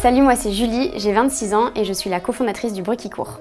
Salut, moi c'est Julie, j'ai 26 ans et je suis la cofondatrice du Bruit qui court.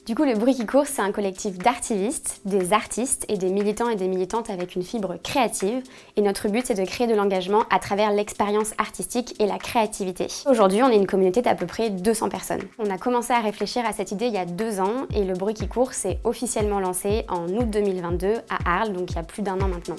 Du coup, le Bruit qui court, c'est un collectif d'artivistes, des artistes et des militants et des militantes avec une fibre créative. Et notre but, c'est de créer de l'engagement à travers l'expérience artistique et la créativité. Aujourd'hui, on est une communauté d'à peu près 200 personnes. On a commencé à réfléchir à cette idée il y a 2 ans et le Bruit qui court s'est officiellement lancé en août 2022 à Arles, donc il y a plus d'1 an maintenant.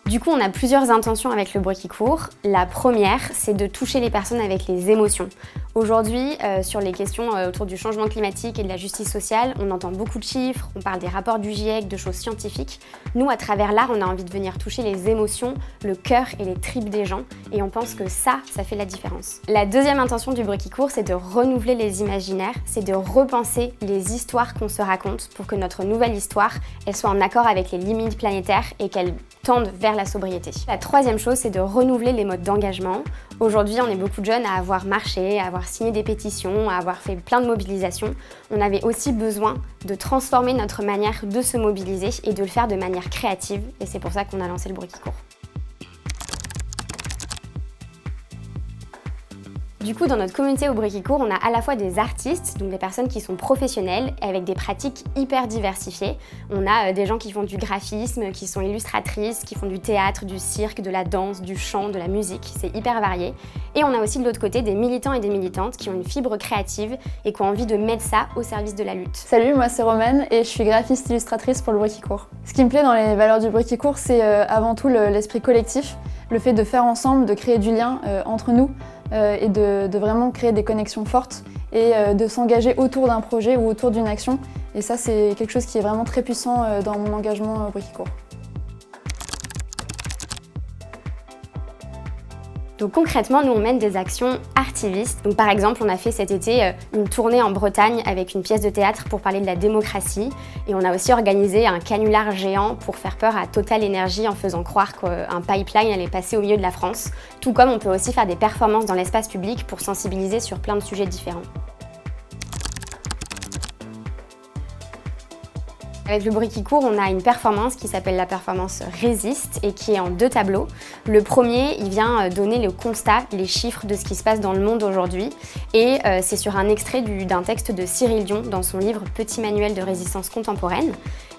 Du coup, on a plusieurs intentions avec le Bruit qui court. La première, c'est de toucher les personnes avec les émotions. Aujourd'hui, sur les questions autour du changement climatique et de la justice sociale, on entend beaucoup de chiffres, on parle des rapports du GIEC, de choses scientifiques. Nous, à travers l'art, on a envie de venir toucher les émotions, le cœur et les tripes des gens, et on pense que ça fait la différence. La deuxième intention du Bruit qui court, c'est de renouveler les imaginaires, c'est de repenser les histoires qu'on se raconte pour que notre nouvelle histoire, elle soit en accord avec les limites planétaires et qu'elle tende vers la sobriété. La troisième chose, c'est de renouveler les modes d'engagement. Aujourd'hui, on est beaucoup de jeunes à avoir marché, à avoir signé des pétitions, à avoir fait plein de mobilisations. On avait aussi besoin de transformer notre manière de se mobiliser et de le faire de manière créative. Et c'est pour ça qu'on a lancé le Bruit qui court. Du coup, dans notre communauté au Bruit qui court, on a à la fois des artistes, donc des personnes qui sont professionnelles, avec des pratiques hyper diversifiées. On a des gens qui font du graphisme, qui sont illustratrices, qui font du théâtre, du cirque, de la danse, du chant, de la musique. C'est hyper varié. Et on a aussi de l'autre côté des militants et des militantes qui ont une fibre créative et qui ont envie de mettre ça au service de la lutte. Salut, moi c'est Romane et je suis graphiste illustratrice pour le Bruit qui court. Ce qui me plaît dans les valeurs du Bruit qui court, c'est avant tout l'esprit collectif, le fait de faire ensemble, de créer du lien entre nous, et de vraiment créer des connexions fortes et de s'engager autour d'un projet ou autour d'une action. Et ça, c'est quelque chose qui est vraiment très puissant dans mon engagement au Bruit qui court. Donc concrètement, nous on mène des actions artivistes. Donc par exemple, on a fait cet été une tournée en Bretagne avec une pièce de théâtre pour parler de la démocratie. Et on a aussi organisé un canular géant pour faire peur à Total Energy en faisant croire qu'un pipeline allait passer au milieu de la France. Tout comme on peut aussi faire des performances dans l'espace public pour sensibiliser sur plein de sujets différents. Avec le Bruit qui court, on a une performance qui s'appelle la performance Résiste et qui est en 2 tableaux. Le premier, il vient donner le constat, les chiffres de ce qui se passe dans le monde aujourd'hui. Et c'est sur un extrait d'un texte de Cyril Dion dans son livre Petit manuel de résistance contemporaine.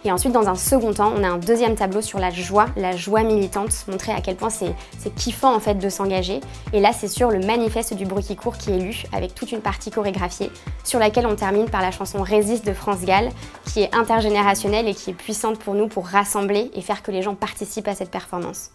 Et ensuite, dans un second temps, on a un deuxième tableau sur la joie militante, montrer à quel point c'est kiffant en fait de s'engager. Et là, c'est sur le manifeste du Bruit qui court qui est lu, avec toute une partie chorégraphiée, sur laquelle on termine par la chanson Résiste de France Gall, qui est intergénérationnelle et qui est puissante pour nous pour rassembler et faire que les gens participent à cette performance.